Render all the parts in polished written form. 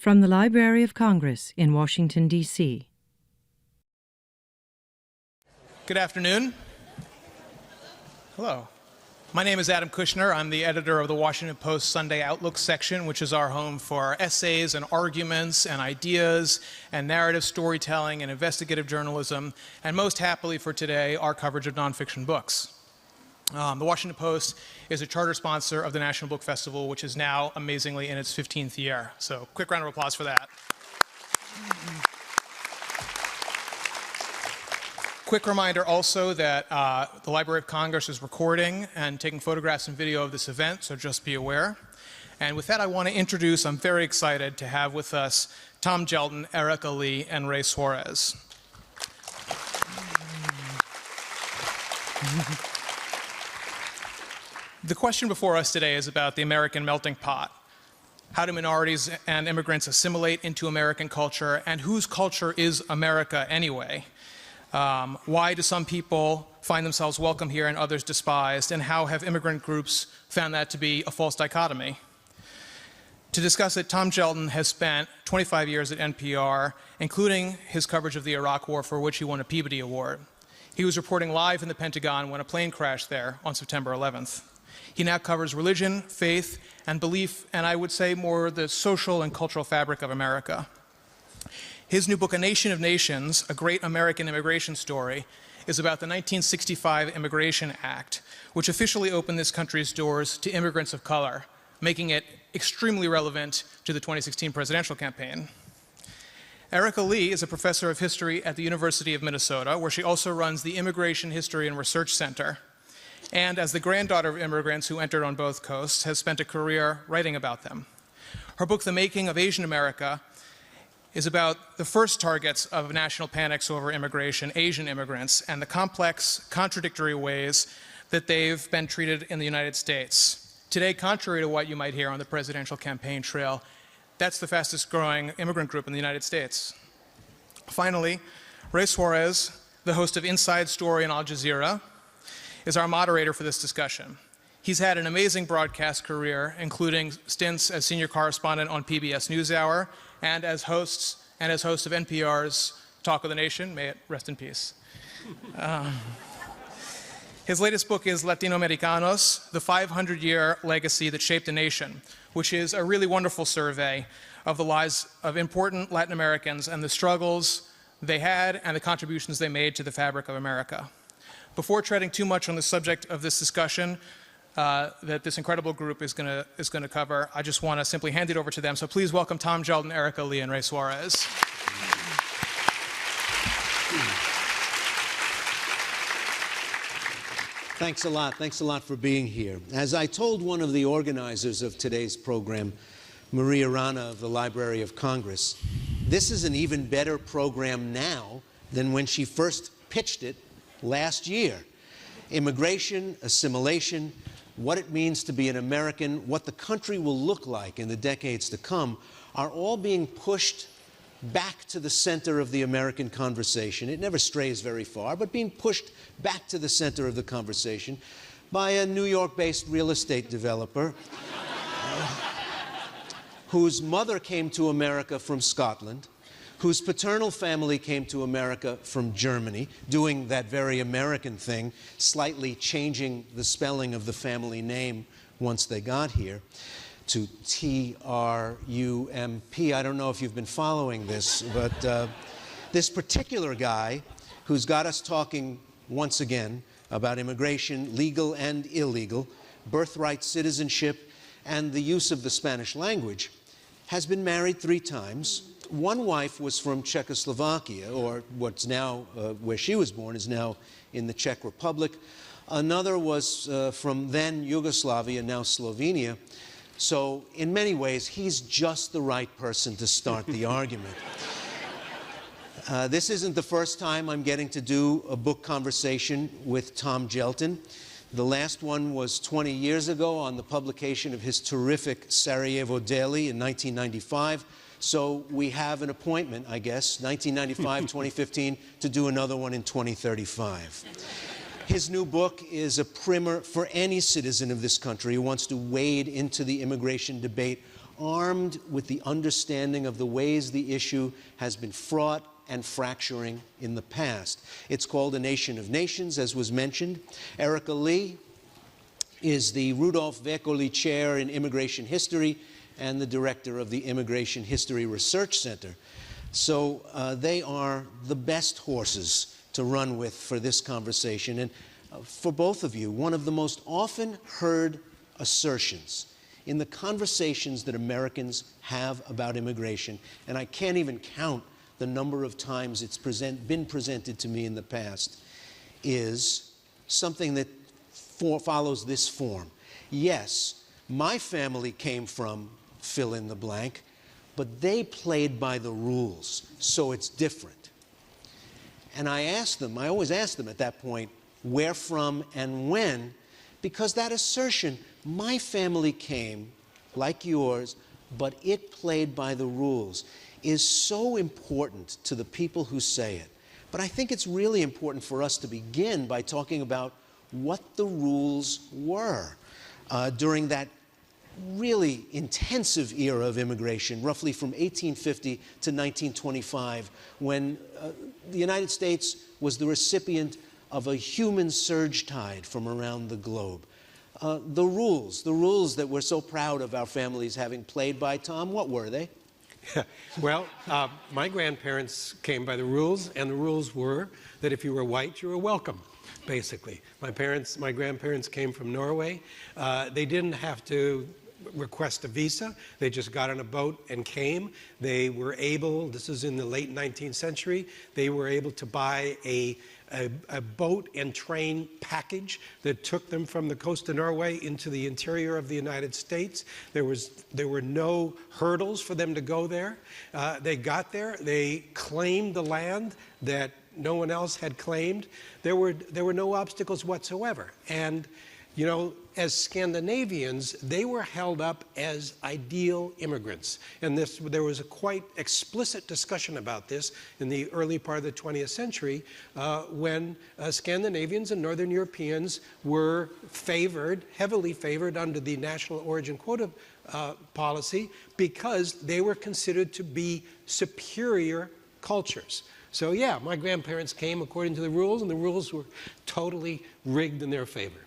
From the Library of Congress in Washington, D.C. Good afternoon. Hello. My name is Adam Kushner. I'm the editor of the Washington Post Sunday Outlook section, which is our home for essays and arguments and ideas and narrative storytelling and investigative journalism, and most happily for today, our coverage of nonfiction books. The Washington Post is a charter sponsor of the National Book Festival, which is now amazingly in its 15th year. So quick round of applause for that. Quick reminder also that the Library of Congress is recording and taking photographs and video of this event, so just be aware. And with that, I want to introduce, I'm very excited to have with us Tom Gjelten, Erika Lee, and Ray Suarez. The question before us today is about the American melting pot. How do minorities and immigrants assimilate into American culture, and whose culture is America anyway? Why do some people find themselves welcome here and others despised, and how have immigrant groups found that to be a false dichotomy? To discuss it, Tom Gjelten has spent 25 years at NPR, including his coverage of the Iraq War, for which he won a Peabody Award. He was reporting live in the Pentagon when a plane crashed there on September 11th. He now covers religion, faith, and belief, and I would say more the social and cultural fabric of America. His new book, A Nation of Nations, A Great American Immigration Story, is about the 1965 Immigration Act, which officially opened this country's doors to immigrants of color, making it extremely relevant to the 2016 presidential campaign. Erika Lee is a professor of history at the University of Minnesota, where she also runs the Immigration History and Research Center, and as the granddaughter of immigrants who entered on both coasts, has spent a career writing about them. Her book, The Making of Asian America, is about the first targets of national panics over immigration, Asian immigrants, and the complex, contradictory ways that they've been treated in the United States. Today, contrary to what you might hear on the presidential campaign trail, that's the fastest growing immigrant group in the United States. Finally, Ray Suarez, the host of Inside Story on Al Jazeera, is our moderator for this discussion. He's had an amazing broadcast career, including stints as senior correspondent on PBS NewsHour and as host of NPR's Talk of the Nation. May it rest in peace. His latest book is Latino Americans, The 500-Year Legacy That Shaped a Nation, which is a really wonderful survey of the lives of important Latin Americans and the struggles they had and the contributions they made to the fabric of America. Before treading too much on the subject of this discussion that this incredible group is going to cover, I just want to simply hand it over to them. So please welcome Tom Gjelten, Erika Lee, and Ray Suarez. Thanks a lot. Thanks a lot for being here. As I told one of the organizers of today's program, Maria Rana of the Library of Congress, this is an even better program now than when she first pitched it last year. Immigration, assimilation, what it means to be an American, what the country will look like in the decades to come, are all being pushed back to the center of the American conversation. It never strays very far, but being pushed back to the center of the conversation by a New York-based real estate developer whose mother came to America from Scotland, whose paternal family came to America from Germany, doing that very American thing, slightly changing the spelling of the family name once they got here to T-R-U-M-P. I don't know if you've been following this, but this particular guy who's got us talking once again about immigration, legal and illegal, birthright citizenship, and the use of the Spanish language, has been married 3 times. One wife was from Czechoslovakia, or what's now, where she was born is now in the Czech Republic. Another was from then Yugoslavia, now Slovenia. So in many ways, he's just the right person to start the argument. This isn't the first time I'm getting to do a book conversation with Tom Gjelten. The last one was 20 years ago on the publication of his terrific Sarajevo Daily in 1995. So we have an appointment, I guess, 1995, 2015, to do another one in 2035. His new book is a primer for any citizen of this country who wants to wade into the immigration debate armed with the understanding of the ways the issue has been fraught and fracturing in the past. It's called A Nation of Nations, as was mentioned. Erika Lee is the Rudolph Vekoli Chair in Immigration History and the director of the Immigration History Research Center. So they are the best horses to run with for this conversation. And for both of you, one of the most often heard assertions in the conversations that Americans have about immigration, and I can't even count the number of times it's been presented to me in the past, is something that follows this form. Yes, my family came from fill in the blank, but they played by the rules, so it's different. And I always ask them at that point, where from and when, because that assertion, my family came like yours, but it played by the rules, is so important to the people who say it. But I think it's really important for us to begin by talking about what the rules were during that really intensive era of immigration, roughly from 1850 to 1925, when the United States was the recipient of a human surge tide from around the globe. The rules that we're so proud of our families having played by, Tom, what were they? Well, my grandparents came by the rules, and the rules were that if you were white, you were welcome, basically. My grandparents came from Norway. They didn't have to request a visa. They just got on a boat and came. They were able, this is in the late 19th century, they were able to buy a boat and train package that took them from the coast of Norway into the interior of the United States. There were no hurdles for them to go there. They got there. They claimed the land that no one else had claimed. There were no obstacles whatsoever. And you know, as Scandinavians, they were held up as ideal immigrants. And there was a quite explicit discussion about this in the early part of the 20th century when Scandinavians and Northern Europeans were favored, heavily favored under the national origin quota policy because they were considered to be superior cultures. So yeah, my grandparents came according to the rules, and the rules were totally rigged in their favor.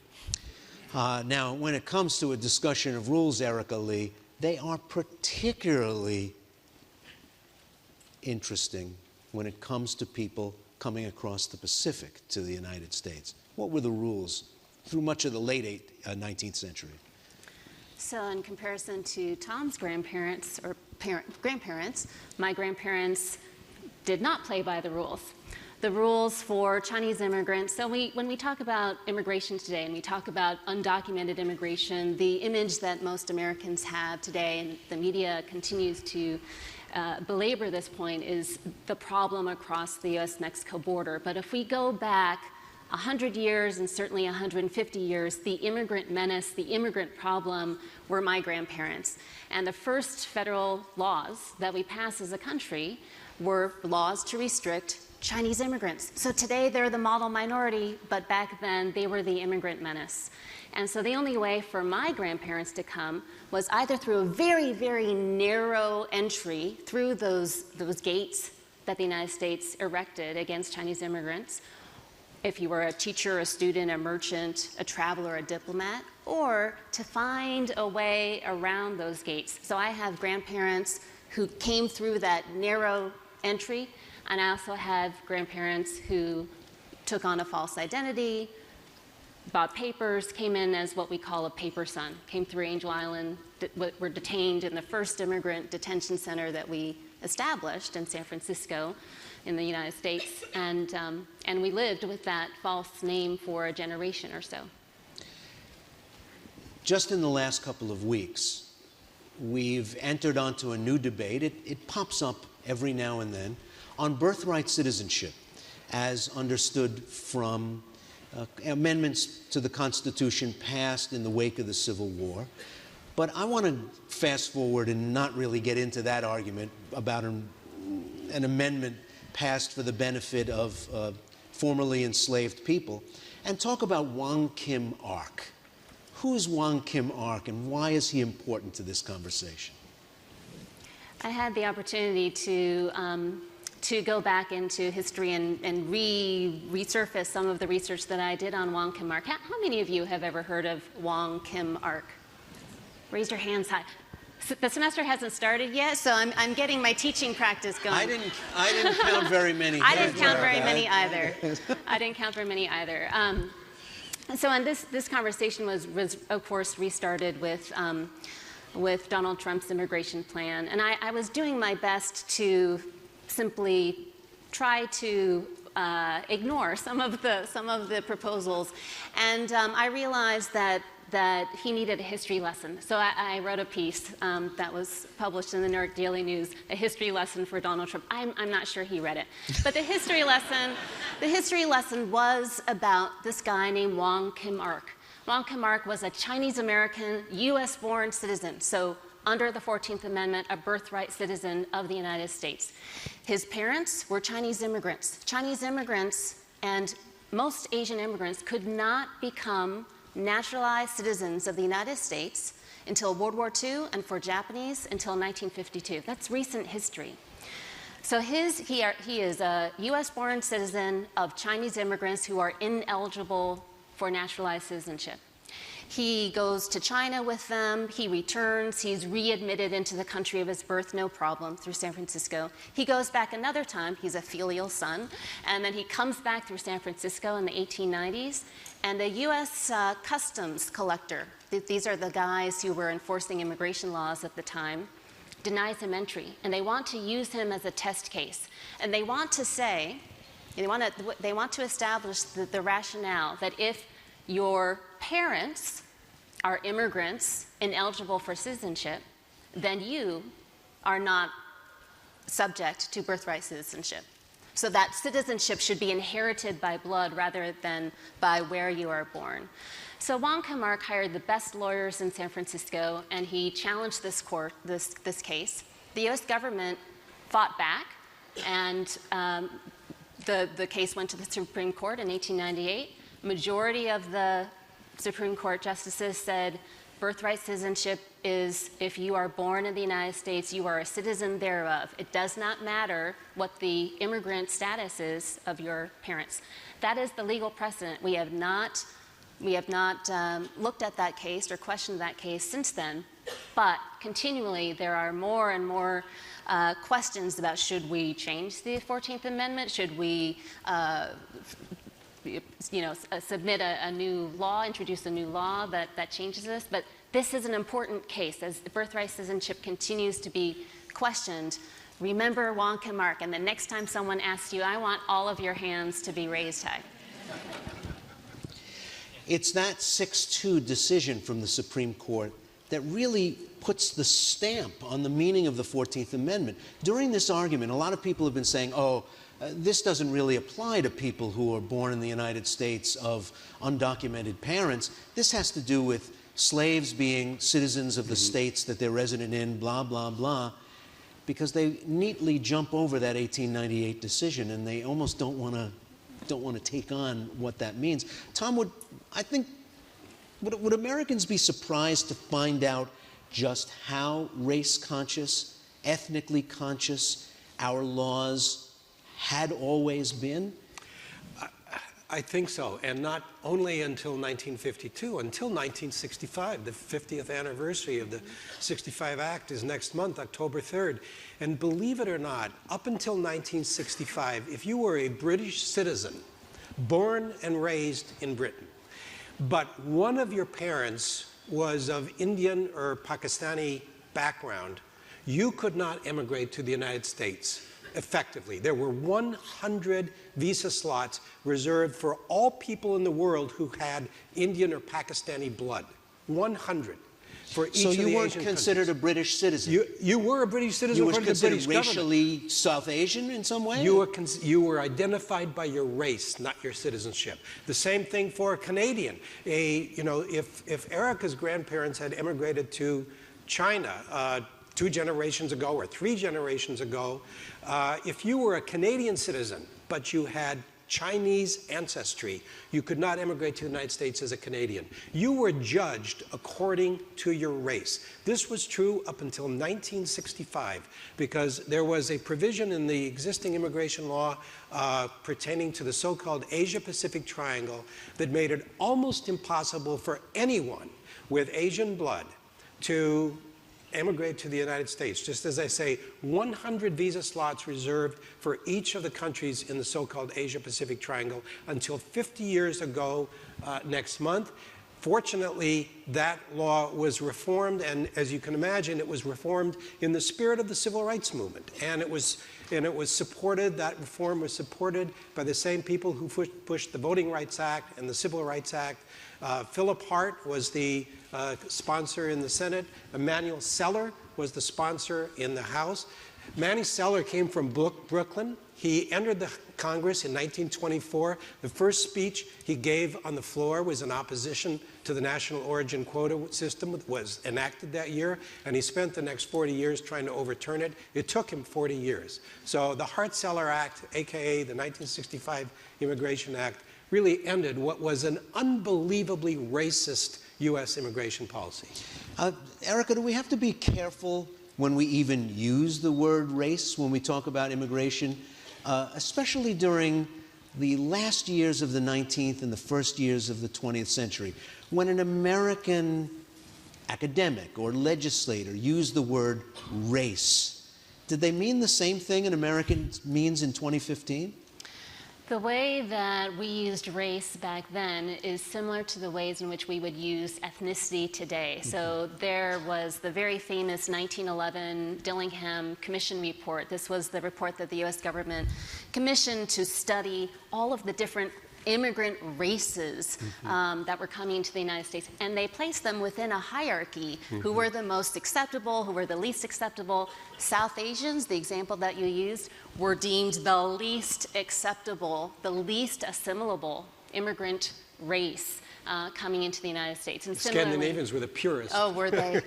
Now, when it comes to a discussion of rules, Erika Lee, they are particularly interesting when it comes to people coming across the Pacific to the United States. What were the rules through much of the late 19th century? So in comparison to Tom's grandparents, or grandparents, my grandparents did not play by the rules. The rules for Chinese immigrants. So when we talk about immigration today and we talk about undocumented immigration, the image that most Americans have today, and the media continues to belabor this point, is the problem across the US-Mexico border. But if we go back 100 years and certainly 150 years, the immigrant menace, the immigrant problem were my grandparents. And the first federal laws that we passed as a country were laws to restrict Chinese immigrants. So today they're the model minority, but back then they were the immigrant menace. And so the only way for my grandparents to come was either through a very, very narrow entry through those gates that the United States erected against Chinese immigrants, if you were a teacher, a student, a merchant, a traveler, a diplomat, or to find a way around those gates. So I have grandparents who came through that narrow entry, and I also have grandparents who took on a false identity, bought papers, came in as what we call a paper son, came through Angel Island, were detained in the first immigrant detention center that we established in San Francisco in the United States, and we lived with that false name for a generation or so. Just in the last couple of weeks, we've entered onto a new debate. It pops up every now and then on birthright citizenship, as understood from amendments to the Constitution passed in the wake of the Civil War. But I want to fast forward and not really get into that argument about an amendment passed for the benefit of formerly enslaved people, and talk about Wong Kim-ark. Who is Wong Kim-ark, and why is he important to this conversation? I had the opportunity to go back into history and resurface some of the research that I did on Wong Kim Ark. How many of you have ever heard of Wong Kim Ark? Raise your hands high. The semester hasn't started yet, so I'm getting my teaching practice going. I didn't count very many. I didn't count very many either. I didn't count very many either. So and this conversation was of course restarted with Donald Trump's immigration plan, and I was doing my best to simply try to ignore some of the proposals, and I realized that he needed a history lesson. So I wrote a piece that was published in the New York Daily News, a history lesson for Donald Trump. I'm not sure he read it, but the history lesson was about this guy named Wong Kim Ark. Wong Kim Ark was a Chinese American, US-born citizen, so under the 14th Amendment, a birthright citizen of the United States. His parents were Chinese immigrants. Chinese immigrants and most Asian immigrants could not become naturalized citizens of the United States until World War II, and for Japanese until 1952. That's recent history. So he is a US-born citizen of Chinese immigrants who are ineligible for naturalized citizenship. He goes to China with them, he returns, he's readmitted into the country of his birth, no problem, through San Francisco. He goes back another time, he's a filial son, and then he comes back through San Francisco in the 1890s, and the US customs collector, these are the guys who were enforcing immigration laws at the time, denies him entry, and they want to use him as a test case. And they want to say, they want to establish the rationale that if your parents are immigrants ineligible for citizenship, then you are not subject to birthright citizenship. So that citizenship should be inherited by blood rather than by where you are born. So Wong Kim Ark hired the best lawyers in San Francisco, and he challenged this case. The US government fought back, and the case went to the Supreme Court in 1898. Majority of the Supreme Court justices said birthright citizenship is if you are born in the United States, you are a citizen thereof. It does not matter what the immigrant status is of your parents. That is the legal precedent. We have not looked at that case or questioned that case since then, but continually there are more and more questions about should we change the 14th Amendment? Should we submit a new law, introduce a new law that changes this? But this is an important case. As birthright citizenship continues to be questioned, remember Wong Kim Ark, and the next time someone asks you, I want all of your hands to be raised high. It's that 6-2 decision from the Supreme Court that really puts the stamp on the meaning of the 14th Amendment. During this argument, a lot of people have been saying, this doesn't really apply to people who are born in the United States of undocumented parents. This has to do with slaves being citizens of the states that they're resident in, blah, blah, blah, because they neatly jump over that 1898 decision, and they almost don't want to take on what that means. Tom, would Americans be surprised to find out just how race-conscious, ethnically conscious our laws had always been? I think so, and not only until 1952, until 1965. The 50th anniversary of the 65 Act is next month, October 3rd. And believe it or not, up until 1965, if you were a British citizen, born and raised in Britain, but one of your parents was of Indian or Pakistani background, you could not immigrate to the United States effectively. There were 100 visa slots reserved for all people in the world who had Indian or Pakistani blood. 100 for each of the Asian countries. So you weren't considered a British citizen? You were a British citizen. You were considered racially government. South Asian in some way? You were identified by your race, not your citizenship. The same thing for a Canadian. If Erika's grandparents had immigrated to China 2 generations ago or 3 generations ago, if you were a Canadian citizen, but you had Chinese ancestry, you could not immigrate to the United States as a Canadian. You were judged according to your race. This was true up until 1965 because there was a provision in the existing immigration law pertaining to the so-called Asia-Pacific Triangle that made it almost impossible for anyone with Asian blood to emigrate to the United States. Just as I say, 100 visa slots reserved for each of the countries in the so-called Asia-Pacific Triangle until 50 years ago next month. Fortunately, that law was reformed, and as you can imagine, it was reformed in the spirit of the civil rights movement. And it was supported, that reform was supported by the same people who pushed the Voting Rights Act and the Civil Rights Act. Philip Hart was the sponsor in the Senate. Emanuel Seller was the sponsor in the House. Manny Seller came from Brooklyn. He entered the Congress in 1924. The first speech he gave on the floor was in opposition to the national origin quota system that was enacted that year, and he spent the next 40 years trying to overturn it. It took him 40 years. So the Hart-Celler Act, aka the 1965 Immigration Act, really ended what was an unbelievably racist U.S. immigration policy. Erika, do we have to be careful when we even use the word race when we talk about immigration, especially during the last years of the 19th and the first years of the 20th century, when an American academic or legislator used the word race? Did they mean the same thing an American means in 2015? The way that we used race back then is similar to the ways in which we would use ethnicity today. So there was the very famous 1911 Dillingham Commission report. This was the report that the U.S. government commissioned to study all of the different immigrant races that were coming into the United States, and they placed them within a hierarchy. Who were the most acceptable, who were the least acceptable. South Asians, the example that you used, were deemed the least acceptable, the least assimilable immigrant race coming into the United States. And Scandinavians were the purest. Oh, were they?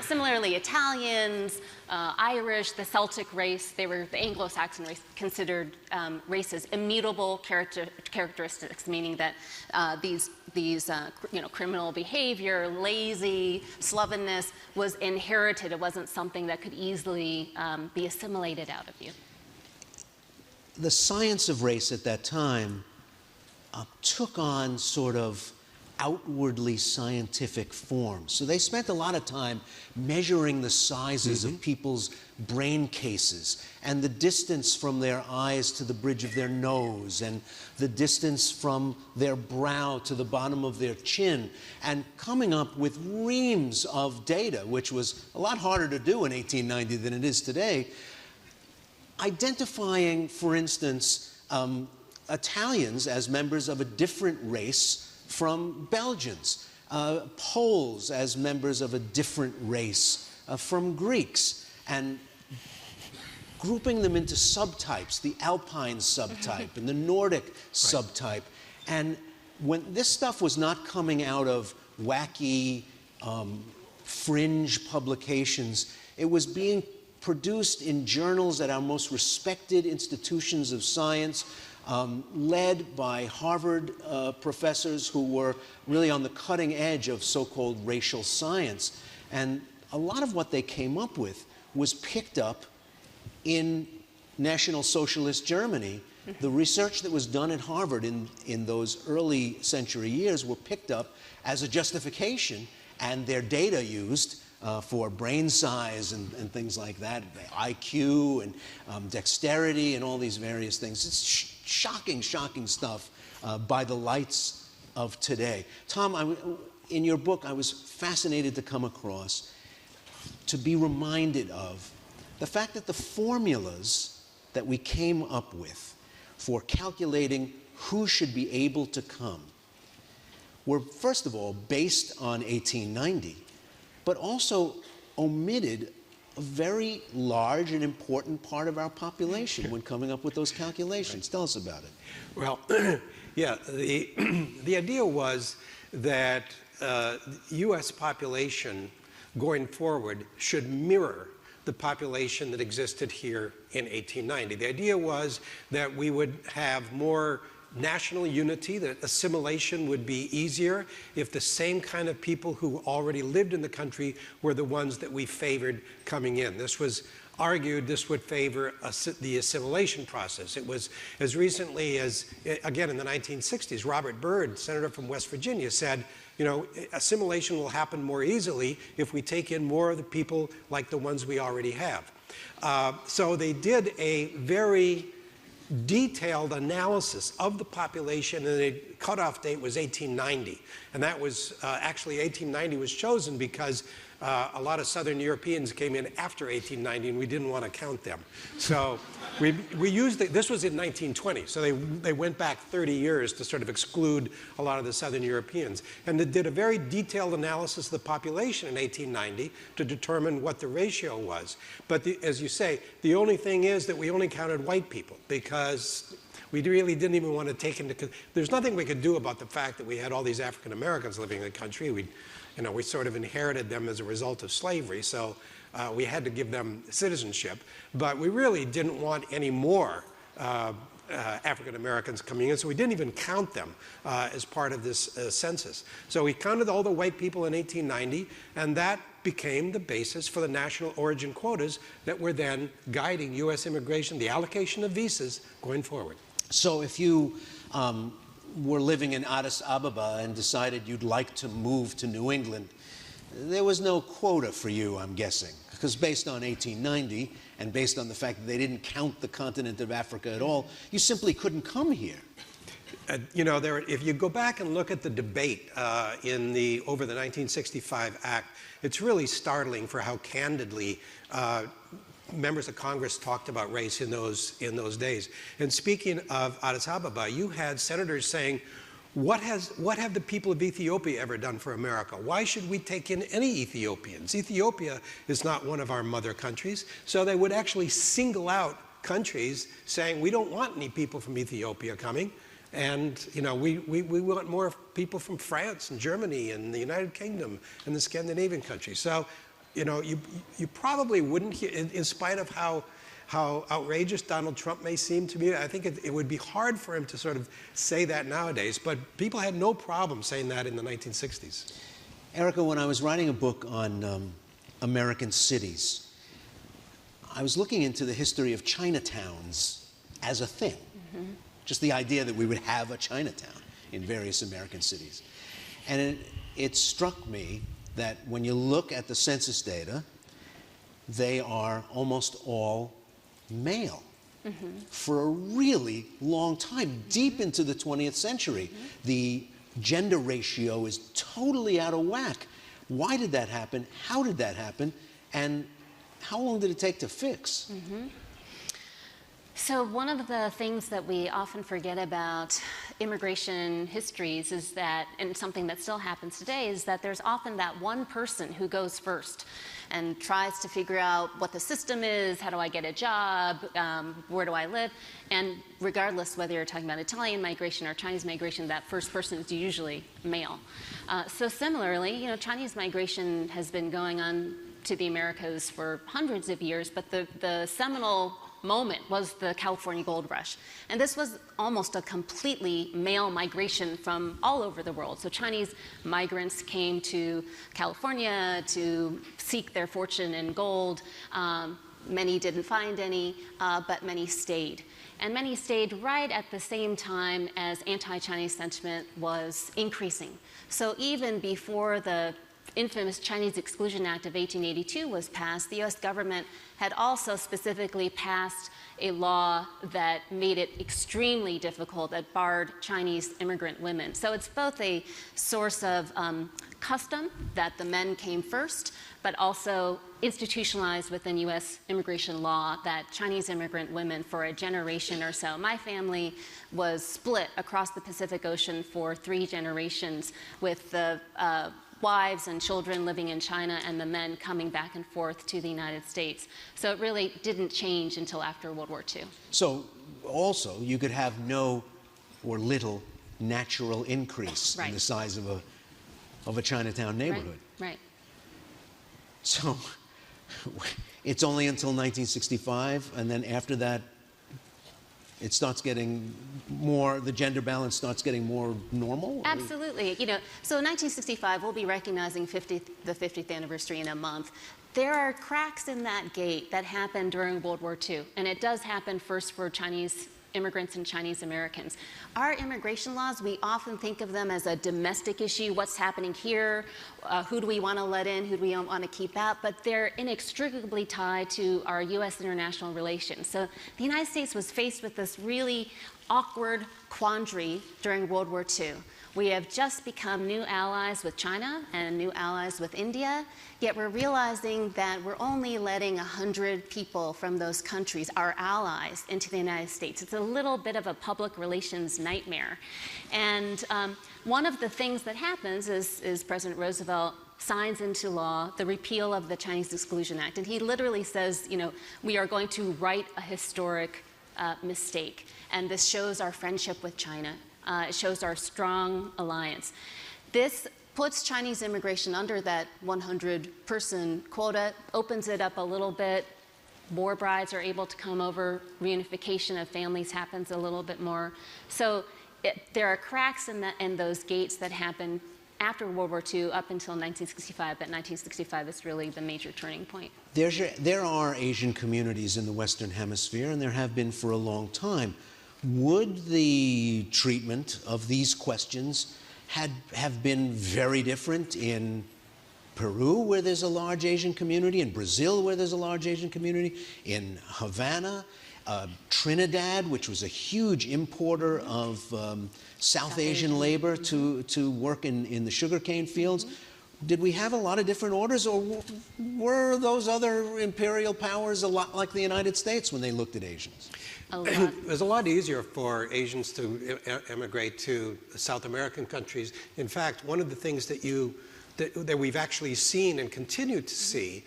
Similarly, Italians, Irish, the Celtic race, they were the Anglo-Saxon race, considered races, immutable characteristics, meaning that these criminal behavior, lazy, slovenness was inherited. It wasn't something that could easily be assimilated out of you. The science of race at that time took on sort of outwardly scientific form. So they spent a lot of time measuring the sizes of people's brain cases and the distance from their eyes to the bridge of their nose and the distance from their brow to the bottom of their chin, and coming up with reams of data, which was a lot harder to do in 1890 than it is today, identifying, for instance, Italians as members of a different race from Belgians, Poles as members of a different race from Greeks, and grouping them into subtypes, the Alpine subtype and the Nordic subtype. And when this stuff was not coming out of wacky, fringe publications, it was being produced in journals at our most respected institutions of science, led by Harvard professors who were really on the cutting edge of so-called racial science. And a lot of what they came up with was picked up in National Socialist Germany. The research that was done at Harvard in those early century years were picked up as a justification, and their data used for brain size and things like that, IQ and dexterity and all these various things. It's shocking, shocking stuff by the lights of today. Tom, in your book, I was fascinated to come across, to be reminded of the fact that the formulas that we came up with for calculating who should be able to come were, first of all, based on 1890, but also omitted a very large and important part of our population when coming up with those calculations. Tell us about it. Well, yeah, the idea was that U.S. population going forward should mirror the population that existed here in 1890. The idea was that we would have more national unity, that assimilation would be easier if the same kind of people who already lived in the country were the ones that we favored coming in. This was argued this would favor the assimilation process. It was as recently as, again, in the 1960s, Robert Byrd, senator from West Virginia, said, you know, assimilation will happen more easily if we take in more of the people like the ones we already have. So they did a very detailed analysis of the population, and the cutoff date was 1890. And that was, actually 1890 was chosen because a lot of Southern Europeans came in after 1890, and we didn't want to count them. So we used this was in 1920, so they went back 30 years to sort of exclude a lot of the Southern Europeans. And they did a very detailed analysis of the population in 1890 to determine what the ratio was. But as you say, the only thing is that we only counted white people because we really didn't even want to take into, there's nothing we could do about the fact that we had all these African Americans living in the country. We sort of inherited them as a result of slavery, so we had to give them citizenship. But we really didn't want any more African Americans coming in, so we didn't even count them as part of this census. So we counted all the white people in 1890, and that became the basis for the national origin quotas that were then guiding U.S. immigration, the allocation of visas going forward. So if you were living in Addis Ababa and decided you'd like to move to New England, there was no quota for you, I'm guessing, because based on 1890 and based on the fact that they didn't count the continent of Africa at all, you simply couldn't come here. If you go back and look at the debate over the 1965 Act, it's really startling for how candidly members of Congress talked about race in those days. And speaking of Addis Ababa, you had senators saying, what have the people of Ethiopia ever done for America? Why should we take in any Ethiopians? Ethiopia is not one of our mother countries. So they would actually single out countries saying, we don't want any people from Ethiopia coming. And we want more people from France and Germany and the United Kingdom and the Scandinavian countries. So you probably wouldn't hear, in spite of how outrageous Donald Trump may seem to me, I think it would be hard for him to sort of say that nowadays, but people had no problem saying that in the 1960s. Erika, when I was writing a book on American cities, I was looking into the history of Chinatowns as a thing. Mm-hmm. Just the idea that we would have a Chinatown in various American cities. And it struck me that when you look at the census data, they are almost all male. Mm-hmm. For a really long time, deep into the 20th century. Mm-hmm. The gender ratio is totally out of whack. Why did that happen? How did that happen? And how long did it take to fix? Mm-hmm. So one of the things that we often forget about immigration histories is that, and something that still happens today, is that there's often that one person who goes first and tries to figure out what the system is, how do I get a job, where do I live, and regardless whether you're talking about Italian migration or Chinese migration, that first person is usually male. So similarly, Chinese migration has been going on to the Americas for hundreds of years, but the seminal moment was the California gold rush. And this was almost a completely male migration from all over the world. So Chinese migrants came to California to seek their fortune in gold. Many didn't find any, but many stayed. And many stayed right at the same time as anti-Chinese sentiment was increasing. So even before the infamous Chinese Exclusion Act of 1882 was passed, the U.S. government had also specifically passed a law that made it extremely difficult, that barred Chinese immigrant women. So it's both a source of custom, that the men came first, but also institutionalized within U.S. immigration law that Chinese immigrant women for a generation or so. My family was split across the Pacific Ocean for 3 generations, with the wives and children living in China and the men coming back and forth to the United States. So it really didn't change until after World War II. So also you could have no or little natural increase in the size of a Chinatown neighborhood. Right. So it's only until 1965, and then after that, it starts getting more, the gender balance starts getting more normal? Absolutely. You know, so in 1965, we'll be recognizing the 50th anniversary in a month. There are cracks in that gate that happened during World War II, and it does happen first for Chinese immigrants and Chinese Americans. Our immigration laws, we often think of them as a domestic issue, what's happening here, who do we want to let in, who do we want to keep out, but they're inextricably tied to our U.S. international relations. So the United States was faced with this really awkward quandary during World War II. We have just become new allies with China and new allies with India, yet we're realizing that we're only letting 100 people from those countries, our allies, into the United States. It's a little bit of a public relations nightmare. And one of the things that happens is President Roosevelt signs into law the repeal of the Chinese Exclusion Act. And he literally says, you know, we are going to right a historic mistake. And this shows our friendship with China. It shows our strong alliance. This puts Chinese immigration under that 100-person quota, opens it up a little bit. More brides are able to come over. Reunification of families happens a little bit more. So there are cracks in those gates that happen after World War II up until 1965, but 1965 is really the major turning point. There are Asian communities in the Western Hemisphere, and there have been for a long time. Would the treatment of these questions have been very different in Peru, where there's a large Asian community, in Brazil, where there's a large Asian community, in Havana, Trinidad, which was a huge importer of South Asian labor to work in the sugarcane fields? Did we have a lot of different orders, or were those other imperial powers a lot like the United States when they looked at Asians? It was a lot easier for Asians to emigrate to South American countries. In fact, one of the things that we've actually seen and continue to see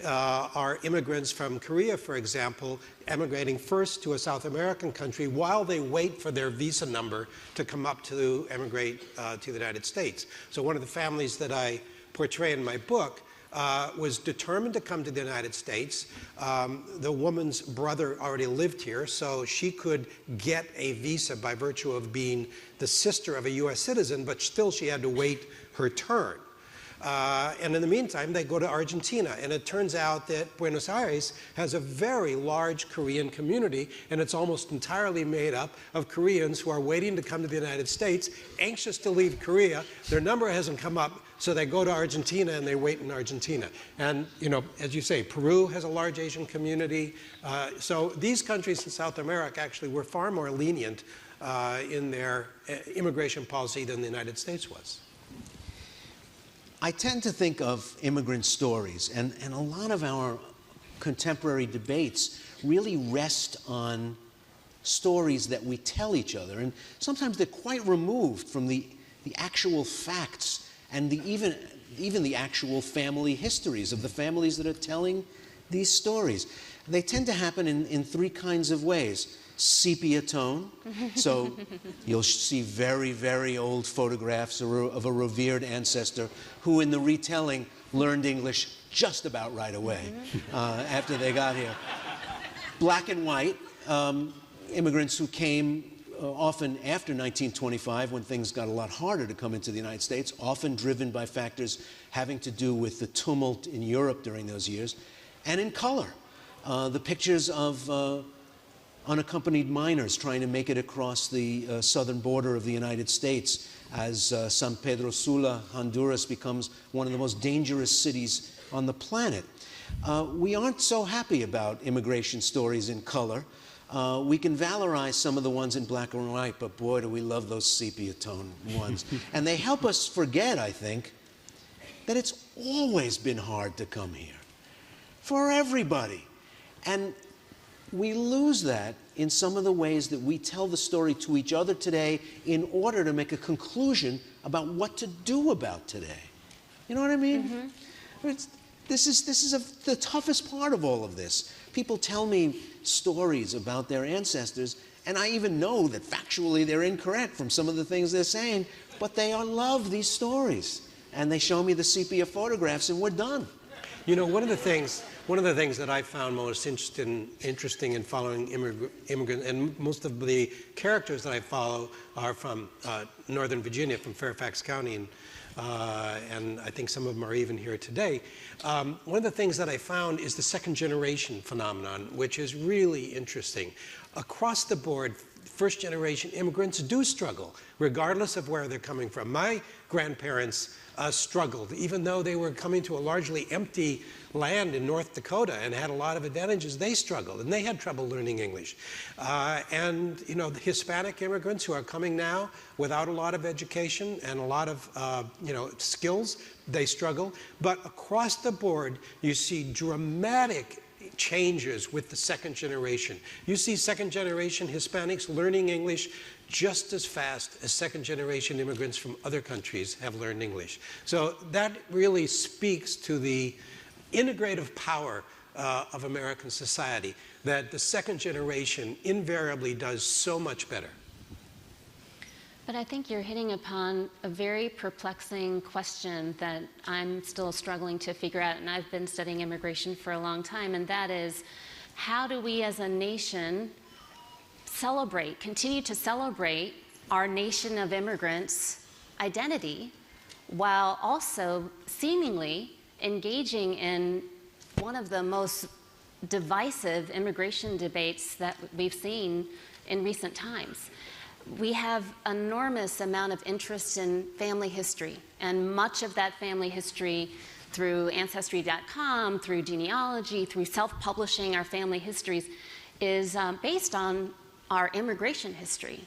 are immigrants from Korea, for example, emigrating first to a South American country while they wait for their visa number to come up to emigrate to the United States. So one of the families that I portray in my book was determined to come to the United States. The woman's brother already lived here, so she could get a visa by virtue of being the sister of a U.S. citizen, but still she had to wait her turn. And in the meantime, they go to Argentina. And it turns out that Buenos Aires has a very large Korean community, and it's almost entirely made up of Koreans who are waiting to come to the United States, anxious to leave Korea. Their number hasn't come up, so they go to Argentina and they wait in Argentina. And, you know, as you say, Peru has a large Asian community. So these countries in South America actually were far more lenient in their immigration policy than the United States was. I tend to think of immigrant stories, and a lot of our contemporary debates really rest on stories that we tell each other, and sometimes they're quite removed from the actual facts and even the actual family histories of the families that are telling these stories. They tend to happen in three kinds of ways. Sepia tone, so you'll see very, very old photographs of a revered ancestor who in the retelling learned English just about right away after they got here. Black and white, immigrants who came often after 1925 when things got a lot harder to come into the United States, often driven by factors having to do with the tumult in Europe during those years, and in color. The pictures of unaccompanied minors trying to make it across the southern border of the United States as San Pedro Sula, Honduras, becomes one of the most dangerous cities on the planet. We aren't so happy about immigration stories in color. We can valorize some of the ones in black and white, but boy, do we love those sepia tone ones. And they help us forget, I think, that it's always been hard to come here for everybody. And we lose that in some of the ways that we tell the story to each other today in order to make a conclusion about what to do about today. You know what I mean? This is the toughest part of all of this. People tell me stories about their ancestors, and I even know that factually they're incorrect from some of the things they're saying, but they love these stories. And they show me the sepia photographs, and we're done. You know, one of the things that I found most interesting in following immigrants, and most of the characters that I follow are from Northern Virginia, from Fairfax County, and I think some of them are even here today. One of the things that I found is the second generation phenomenon, which is really interesting. Across the board, first generation immigrants do struggle, regardless of where they're coming from. My grandparents struggled, even though they were coming to a largely empty land in North Dakota and had a lot of advantages. They struggled, and they had trouble learning English. And you know, the Hispanic immigrants who are coming now without a lot of education and a lot of skills, they struggle. But across the board, you see dramatic changes with the second generation. You see second generation Hispanics learning English just as fast as second generation immigrants from other countries have learned English. So that really speaks to the integrative power of American society, that the second generation invariably does so much better. But I think you're hitting upon a very perplexing question that I'm still struggling to figure out, and I've been studying immigration for a long time, and that is, how do we as a nation continue to celebrate our nation of immigrants' identity, while also seemingly engaging in one of the most divisive immigration debates that we've seen in recent times? We have an enormous amount of interest in family history, and much of that family history through Ancestry.com, through genealogy, through self-publishing our family histories, is based on our immigration history.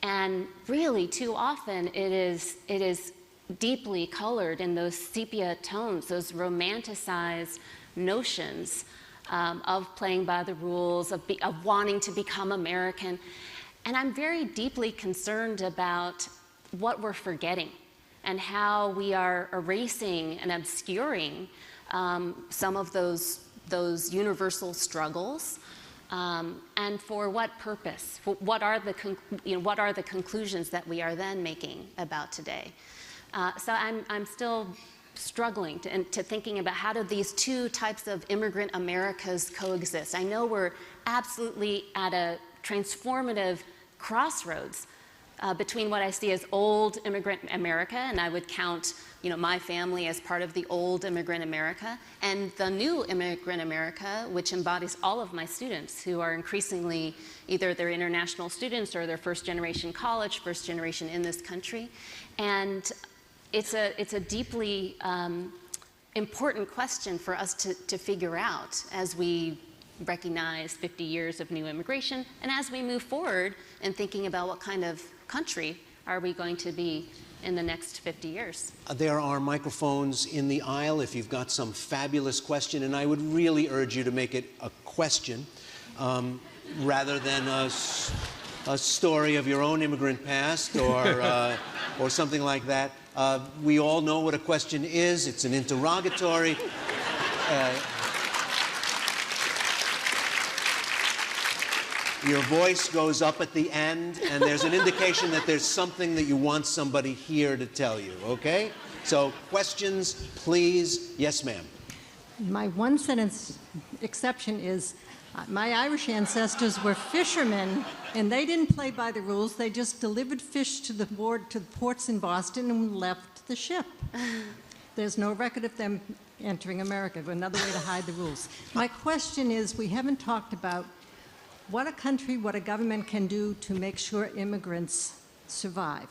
And really, too often, it is deeply colored in those sepia tones, those romanticized notions of playing by the rules, of wanting to become American. And I'm very deeply concerned about what we're forgetting and how we are erasing and obscuring some of those universal struggles. And for what purpose? What are the conclusions that we are then making about today? So I'm still struggling to thinking about how do these two types of immigrant Americas coexist. I know we're absolutely at a transformative crossroads between what I see as old immigrant America, and I would count my family as part of the old immigrant America, and the new immigrant America, which embodies all of my students who are increasingly either they're international students or they're first generation college, first generation in this country. And it's a deeply important question for us to figure out as we recognize 50 years of new immigration, and as we move forward in thinking about what kind of country are we going to be in the next 50 years. There are microphones in the aisle if you've got some fabulous question, and I would really urge you to make it a question rather than a story of your own immigrant past or something like that. We all know what a question is. It's an interrogatory. Your voice goes up at the end, and there's an indication that there's something that you want somebody here to tell you, okay? So, questions, please. Yes, ma'am. My one-sentence exception is my Irish ancestors were fishermen, and they didn't play by the rules. They just delivered fish to the ports in Boston and left the ship. There's no record of them entering America. Another way to hide the rules. My question is, we haven't talked about what a country, what a government can do to make sure immigrants survive.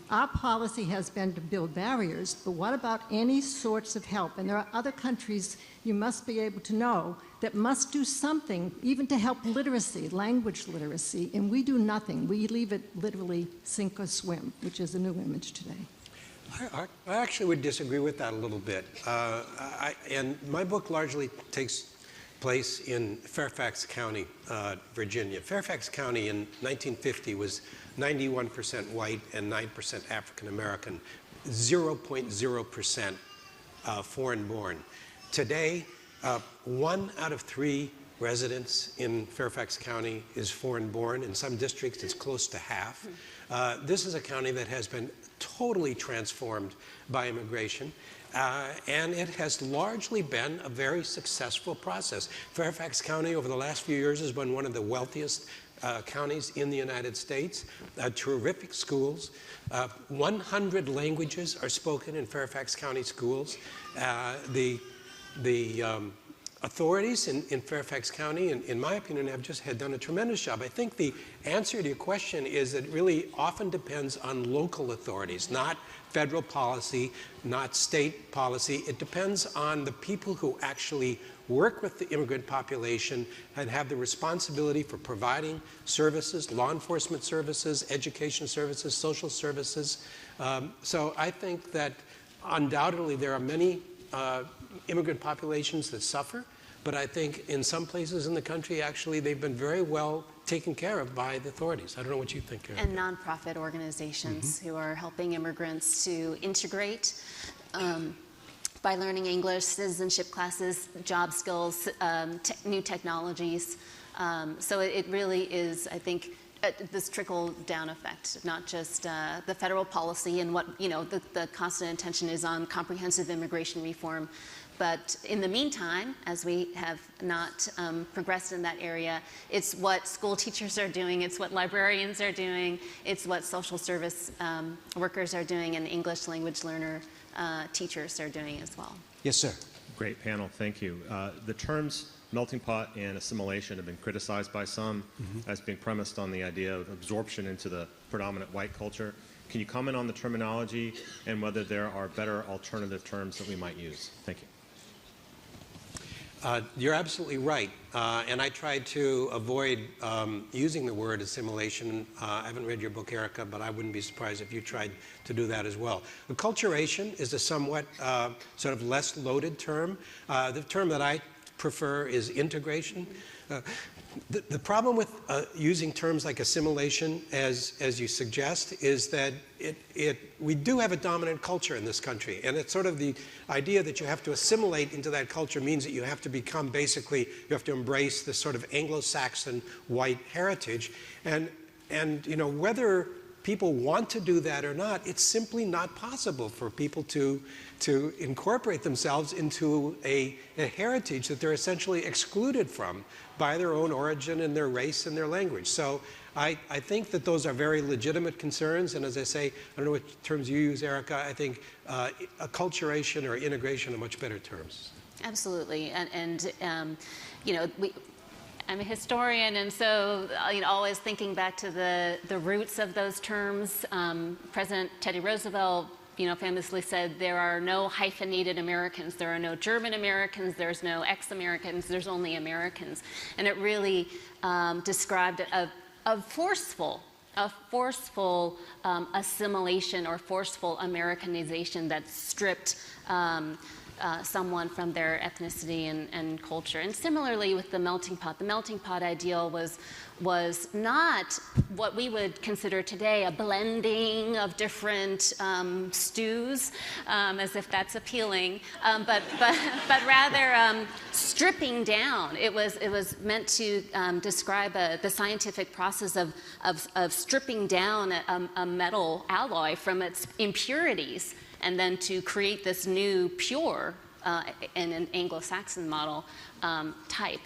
Our policy has been to build barriers, but what about any sorts of help? And there are other countries you must be able to know that must do something, even to help literacy, language literacy, and we do nothing. We leave it literally sink or swim, which is a new image today. I actually would disagree with that a little bit. And my book largely takes place in Fairfax County, Virginia. Fairfax County in 1950 was 91% white and 9% African American, 0.0% foreign born. Today, 1 out of 3 residents in Fairfax County is foreign born. In some districts, it's close to half. This is a county that has been totally transformed by immigration. And it has largely been a very successful process. Fairfax County over the last few years has been one of the wealthiest counties in the United States. Terrific schools. 100 languages are spoken in Fairfax County schools. The authorities in Fairfax County, in my opinion, had done a tremendous job. I think the answer to your question is that it really often depends on local authorities, not federal policy, not state policy. It depends on the people who actually work with the immigrant population and have the responsibility for providing services, law enforcement services, education services, social services. So I think that undoubtedly there are many immigrant populations that suffer, but I think in some places in the country, actually, they've been very well taken care of by the authorities. I don't know what you think, Erika. And nonprofit organizations who are helping immigrants to integrate by learning English, citizenship classes, job skills, new technologies. So it really is, I think, this trickle-down effect, not just the federal policy and what, the constant attention is on comprehensive immigration reform. But in the meantime, as we have not progressed in that area, it's what school teachers are doing, it's what librarians are doing, it's what social service workers are doing, and English language learner teachers are doing as well. Yes, sir. Great panel, thank you. The terms melting pot and assimilation have been criticized by some as being premised on the idea of absorption into the predominant white culture. Can you comment on the terminology and whether there are better alternative terms that we might use? Thank you. You're absolutely right, and I tried to avoid using the word assimilation. I haven't read your book, Erika, but I wouldn't be surprised if you tried to do that as well. Acculturation is a somewhat sort of less loaded term. The term that I prefer is integration. The problem with using terms like assimilation, as you suggest, is that we do have a dominant culture in this country. And it's sort of the idea that you have to assimilate into that culture means that you have to become basically, you have to embrace this sort of Anglo-Saxon white heritage. And whether people want to do that or not, it's simply not possible for people to incorporate themselves into a heritage that they're essentially excluded from by their own origin and their race and their language. So I think that those are very legitimate concerns, and as I say, I don't know what terms you use, Erika, I think acculturation or integration are much better terms. Absolutely, I'm a historian, and so always thinking back to the roots of those terms. President Teddy Roosevelt, famously said, there are no hyphenated Americans, there are no German Americans, there's no ex-Americans, there's only Americans. And it really described a forceful assimilation or forceful Americanization that stripped someone from their ethnicity and culture. And similarly with the melting pot ideal was not what we would consider today a blending of different stews, as if that's appealing, but rather stripping down. It was meant to describe the scientific process of stripping down a metal alloy from its impurities, and then to create this new pure in an Anglo-Saxon model type.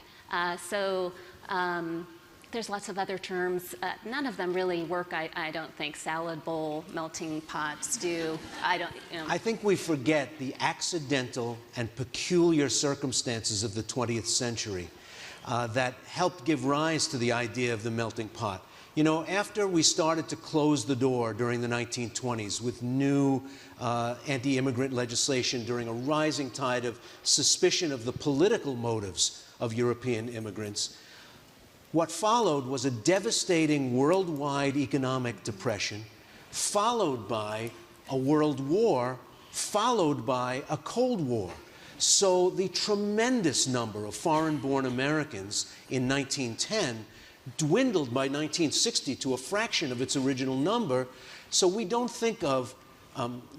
There's lots of other terms. None of them really work, I don't think. Salad bowl, melting pot, stew. I think we forget the accidental and peculiar circumstances of the 20th century that helped give rise to the idea of the melting pot. After we started to close the door during the 1920s with new anti-immigrant legislation during a rising tide of suspicion of the political motives of European immigrants, what followed was a devastating worldwide economic depression, followed by a world war, followed by a Cold War. So the tremendous number of foreign-born Americans in 1910 dwindled by 1960 to a fraction of its original number. So we don't think of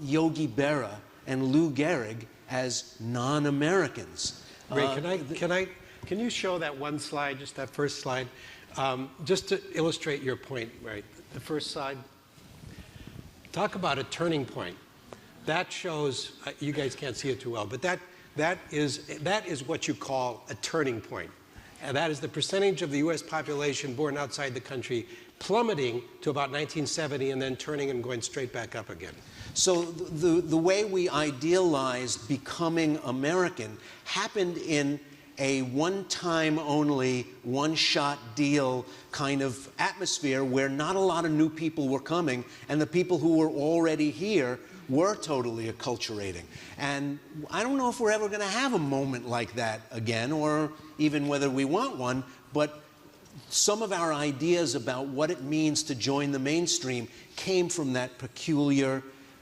Yogi Berra and Lou Gehrig as non-Americans. Ray, can you show that one slide, just that first slide, just to illustrate your point, right? The first slide. Talk about a turning point. that shows, you guys can't see it too well, but that is what you call a turning point. And that is the percentage of the U.S. population born outside the country plummeting to about 1970 and then turning and going straight back up again. So the way we idealized becoming American happened in a one-time only, one-shot deal kind of atmosphere where not a lot of new people were coming, and the people who were already here were totally acculturating. And I don't know if we're ever going to have a moment like that again, or even whether we want one, but some of our ideas about what it means to join the mainstream came from that peculiar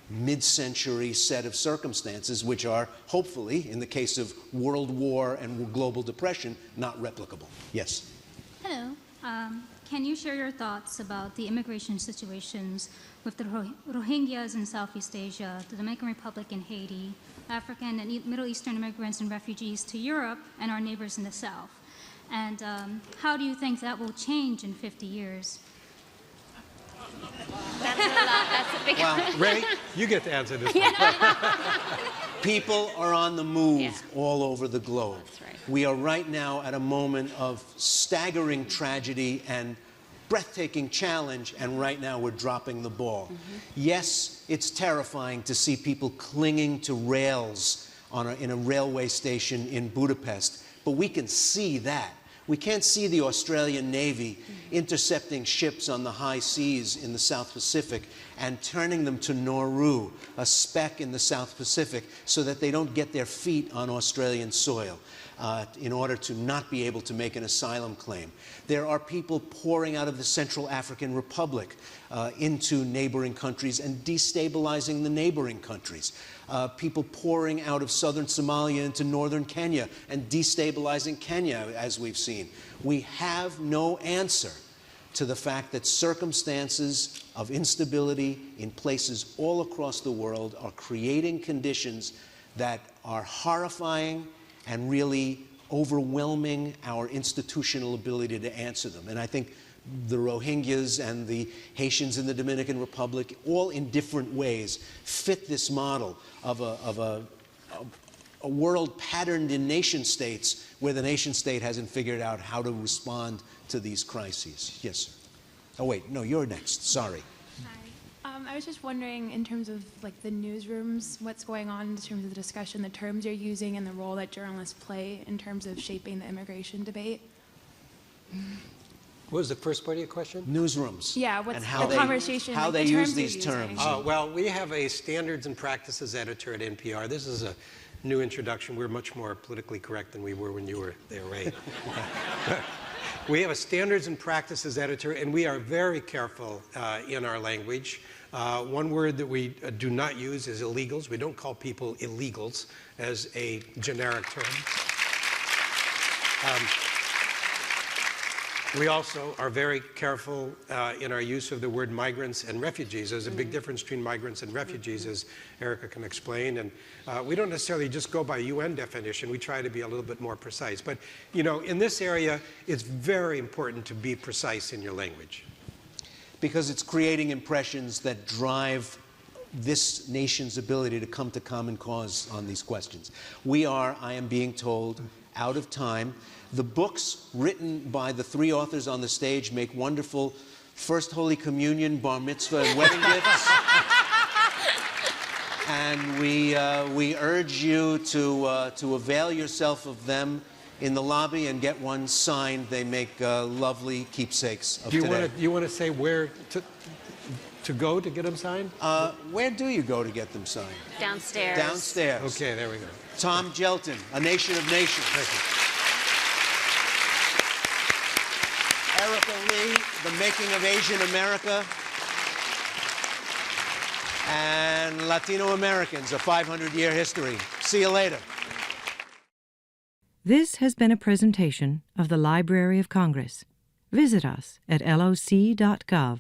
mid-century set of circumstances, which are, hopefully, in the case of World War and global depression, not replicable. Yes? Hello. Can you share your thoughts about the immigration situations with the Rohingyas in Southeast Asia, the Dominican Republic and Haiti, African and Middle Eastern immigrants and refugees to Europe, and our neighbors in the South? And how do you think that will change in 50 years? That's a lot. That's a big Well, Ray, you get to answer this one. people are on the move Yeah. all over the globe. That's right. We are right now at a moment of staggering tragedy and breathtaking challenge, and right now we're dropping the ball. Yes, it's terrifying to see people clinging to rails in a railway station in Budapest, but we can see that. We can't see the Australian Navy intercepting ships on the high seas in the South Pacific and turning them to Nauru, a speck in the South Pacific, so that they don't get their feet on Australian soil in order to not be able to make an asylum claim. There are people pouring out of the Central African Republic into neighboring countries and destabilizing the neighboring countries. People pouring out of southern Somalia into northern Kenya and destabilizing Kenya, as we've seen. We have no answer to the fact that circumstances of instability in places all across the world are creating conditions that are horrifying and really overwhelming our institutional ability to answer them. And I think the Rohingyas and the Haitians in the Dominican Republic, all in different ways, fit this model of a world patterned in nation states where the nation state hasn't figured out how to respond to these crises. Yes, sir. Oh, wait, no, you're next. Sorry. Hi. I was just wondering, in terms of like the newsrooms, what's going on in terms of the discussion, the terms you're using, and the role that journalists play in terms of shaping the immigration debate? What was the first part of your question? Newsrooms. Yeah, what's and how the conversation, how like they the use terms you're these using. terms. Well, we have a standards and practices editor at NPR. This is a new introduction. We're much more politically correct than we were when you were there, Ray. We have a standards and practices editor, and we are very careful in our language. One word that we do not use is illegals. We don't call people illegals as a generic term. We also are very careful in our use of the word migrants and refugees. There's a big difference between migrants and refugees, as Erika can explain. And we don't necessarily just go by UN definition. We try to be a little bit more precise. But, you know, in this area, it's very important to be precise in your language. Because it's creating impressions that drive this nation's ability to come to common cause on these questions. We are, I am being told, out of time. The books written by the three authors on the stage make wonderful First Holy Communion, Bar Mitzvah, and wedding gifts. And we urge you to avail yourself of them in the lobby and get one signed. They make lovely keepsakes of today. Do you want to say where to go to get them signed? Where do you go to get them signed? Downstairs. Downstairs. Okay, there we go. Tom Gjelten, A Nation of Nations. Thank you. Erika Lee, The Making of Asian America. And Latino Americans, A 500-Year History. See you later. This has been a presentation of the Library of Congress. Visit us at loc.gov.